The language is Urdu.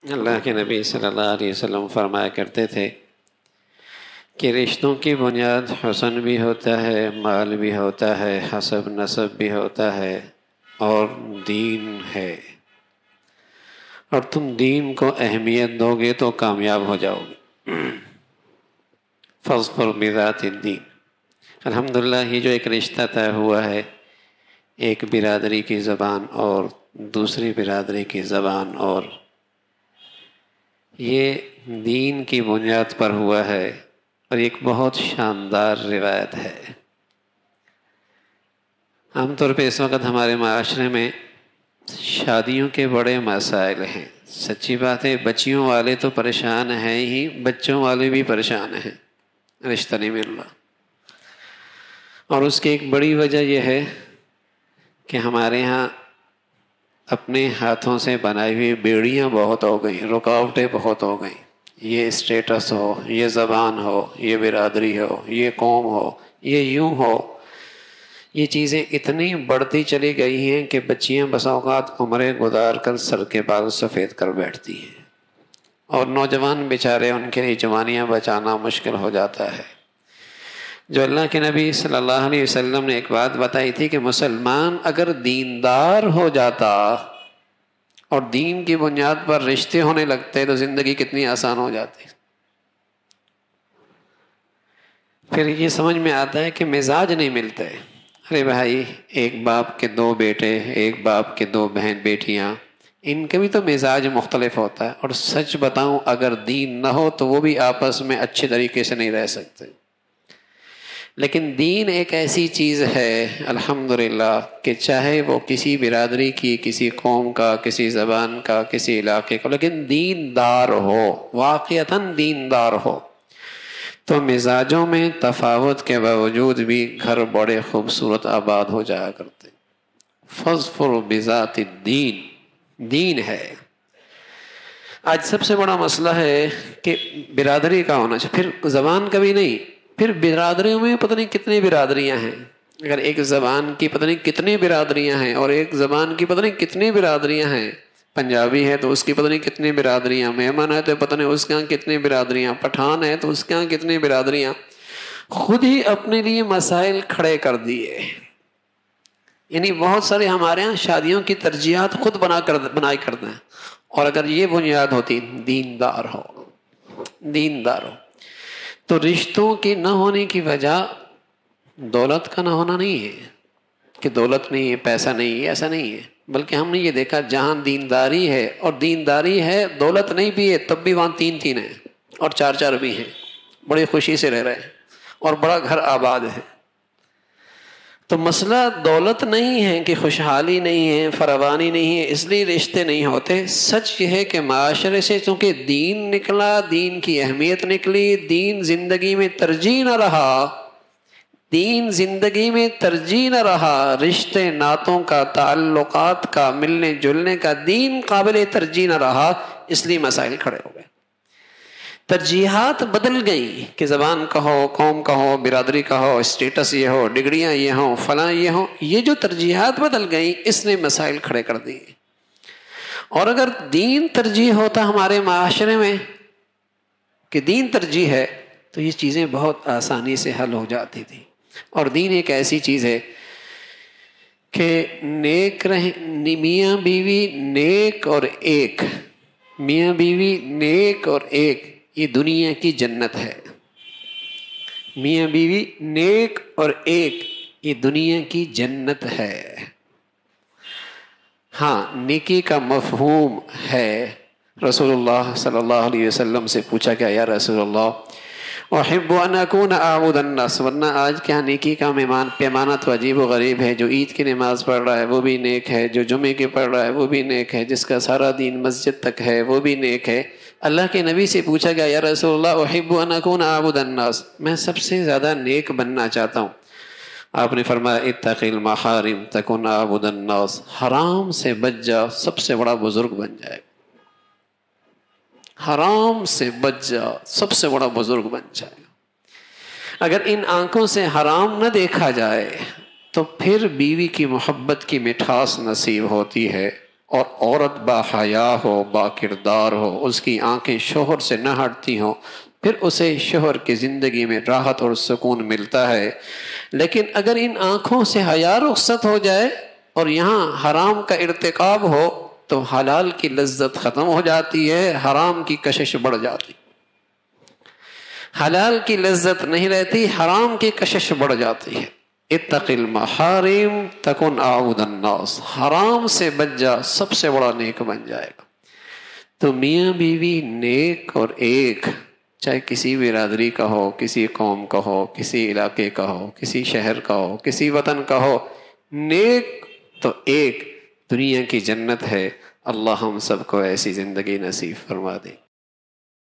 اللہ کے نبی صلی اللہ علیہ وسلم فرمایا کرتے تھے کہ رشتوں کی بنیاد حسن بھی ہوتا ہے، مال بھی ہوتا ہے، حسب نسب بھی ہوتا ہے اور دین ہے، اور تم دین کو اہمیت دو گے تو کامیاب ہو جاؤ گے۔ فاظفر بذات الدین۔ الحمدللہ یہ جو ایک رشتہ طے ہوا ہے، ایک برادری کی زبان اور دوسری برادری کی زبان، اور یہ دین کی بنیاد پر ہوا ہے، اور ایک بہت شاندار روایت ہے۔ عام طور پہ اس وقت ہمارے معاشرے میں شادیوں کے بڑے مسائل ہیں۔ سچی بات ہے، بچیوں والے تو پریشان ہیں ہی، بچوں والے بھی پریشان ہیں، رشتہ نہیں مل رہا۔ اور اس کی ایک بڑی وجہ یہ ہے کہ ہمارے ہاں اپنے ہاتھوں سے بنائی ہوئی بیڑیاں بہت ہو گئیں، رکاوٹیں بہت ہو گئیں۔ یہ اسٹیٹس ہو، یہ زبان ہو، یہ برادری ہو، یہ قوم ہو، یہ یوں ہو، یہ چیزیں اتنی بڑھتی چلی گئی ہیں کہ بچیاں بسا اوقات عمریں گزار کر سر کے بال سفید کر بیٹھتی ہیں، اور نوجوان بیچارے، ان کے لیے جوانیاں بچانا مشکل ہو جاتا ہے۔ جو اللہ کے نبی صلی اللہ علیہ وسلم نے ایک بات بتائی تھی کہ مسلمان اگر دیندار ہو جاتا اور دین کی بنیاد پر رشتے ہونے لگتے تو زندگی کتنی آسان ہو جاتی۔ پھر یہ سمجھ میں آتا ہے کہ مزاج نہیں ملتے۔ ارے بھائی، ایک باپ کے دو بیٹے، ایک باپ کے دو بہن بیٹیاں، ان کا بھی تو مزاج مختلف ہوتا ہے، اور سچ بتاؤں اگر دین نہ ہو تو وہ بھی آپس میں اچھے طریقے سے نہیں رہ سکتے۔ لیکن دین ایک ایسی چیز ہے الحمدللہ کہ چاہے وہ کسی برادری کی، کسی قوم کا، کسی زبان کا، کسی علاقے کا، لیکن دیندار ہو، واقعتاً دیندار ہو، تو مزاجوں میں تفاوت کے باوجود بھی گھر بڑے خوبصورت آباد ہو جایا کرتے۔ فاظفر بذات الدین، دین ہے۔ آج سب سے بڑا مسئلہ ہے کہ برادری کا ہونا چاہیے، پھر زبان کا بھی نہیں، پھر برادریوں میں پتہ نہیں کتنی برادریاں ہیں۔ اگر ایک زبان کی پتہ نہیں کتنی برادریاں ہیں، اور ایک زبان کی پتہ نہیں کتنی برادریاں ہیں، پنجابی ہے تو اس کی پتہ نہیں کتنی برادریاں، میمن ہے تو پتہ نہیں اس کے یہاں کتنی برادریاں، پٹھان ہے تو اس کے یہاں کتنی برادریاں، خود ہی اپنے لیے مسائل کھڑے کر دیے۔ یعنی بہت سارے ہمارے ہاں شادیوں کی ترجیحات خود بنائی کرتے ہیں، اور اگر یہ بنیاد ہوتی دیندار ہو، دیندار ہو، تو رشتوں کے نہ ہونے کی وجہ دولت کا نہ ہونا نہیں ہے کہ دولت نہیں ہے، پیسہ نہیں ہے، ایسا نہیں ہے، بلکہ ہم نے یہ دیکھا جہاں دینداری ہے، اور دینداری ہے، دولت نہیں بھی ہے، تب بھی وہاں تین تین ہیں اور چار چار بھی ہیں، بڑی خوشی سے رہ رہے ہیں، اور بڑا گھر آباد ہے۔ تو مسئلہ دولت نہیں ہے کہ خوشحالی نہیں ہے، فراوانی نہیں ہے، اس لیے رشتے نہیں ہوتے۔ سچ یہ ہے کہ معاشرے سے چونکہ دین نکلا، دین کی اہمیت نکلی، دین زندگی میں ترجیح نہ رہا، دین زندگی میں ترجیح نہ رہا، رشتے ناتوں کا، تعلقات کا، ملنے جلنے کا دین قابل ترجیح نہ رہا، اس لیے مسائل کھڑے ہو گئے۔ ترجیحات بدل گئی کہ زبان کا ہو، قوم کا ہو، برادری کا ہو، اسٹیٹس یہ ہو، ڈگریاں یہ ہوں، فلاں یہ ہوں، یہ جو ترجیحات بدل گئی اس نے مسائل کھڑے کر دیے۔ اور اگر دین ترجیح ہوتا ہمارے معاشرے میں کہ دین ترجیح ہے تو یہ چیزیں بہت آسانی سے حل ہو جاتی تھی۔ اور دین ایک ایسی چیز ہے کہ نیک میاں بیوی نیک اور ایک، میاں بیوی نیک اور ایک، یہ دنیا کی جنت ہے۔ میاں بیوی نیک اور ایک، یہ دنیا کی جنت ہے۔ ہاں، نیکی کا مفہوم ہے۔ رسول اللہ صلی اللہ علیہ وسلم سے پوچھا گیا، یا رسول اللہ احب ان اکون اعبد الناس، ورنہ آج کیا نیکی کا پیمانہ تو عجیب و غریب ہے۔ جو عید کی نماز پڑھ رہا ہے وہ بھی نیک ہے، جو جمعے کی پڑھ رہا ہے وہ بھی نیک ہے، جس کا سارا دین مسجد تک ہے وہ بھی نیک ہے۔ اللہ کے نبی سے پوچھا گیا، یا رسول اللہ احب ان اکون اعبد الناس، میں سب سے زیادہ نیک بننا چاہتا ہوں۔ آپ نے فرمایا اتق المحارم تکن اعبد الناس، حرام سے بچ جا، سب سے بڑا بزرگ بن جائے گا۔ حرام سے بچ جا، سب سے بڑا بزرگ بن جائے گا۔ اگر ان آنکھوں سے حرام نہ دیکھا جائے تو پھر بیوی کی محبت کی مٹھاس نصیب ہوتی ہے، اور عورت با حیا ہو، با کردار ہو، اس کی آنکھیں شوہر سے نہ ہٹتی ہوں، پھر اسے شوہر کی زندگی میں راحت اور سکون ملتا ہے۔ لیکن اگر ان آنکھوں سے حیا رخصت ہو جائے اور یہاں حرام کا ارتکاب ہو تو حلال کی لذت ختم ہو جاتی ہے، حرام کی کشش بڑھ جاتی۔ حلال کی لذت نہیں رہتی، حرام کی کشش بڑھ جاتی ہے۔ اتق المحارم تکن اعبد الناس، حرام سے بچ جا، سب سے بڑا نیک بن جائے گا۔ تو میاں بیوی نیک اور ایک، چاہے کسی برادری کا ہو، کسی قوم کا ہو، کسی علاقے کا ہو، کسی شہر کا ہو، کسی وطن کا ہو، نیک تو ایک دنیا کی جنت ہے۔ اللہ ہم سب کو ایسی زندگی نصیب فرما دے۔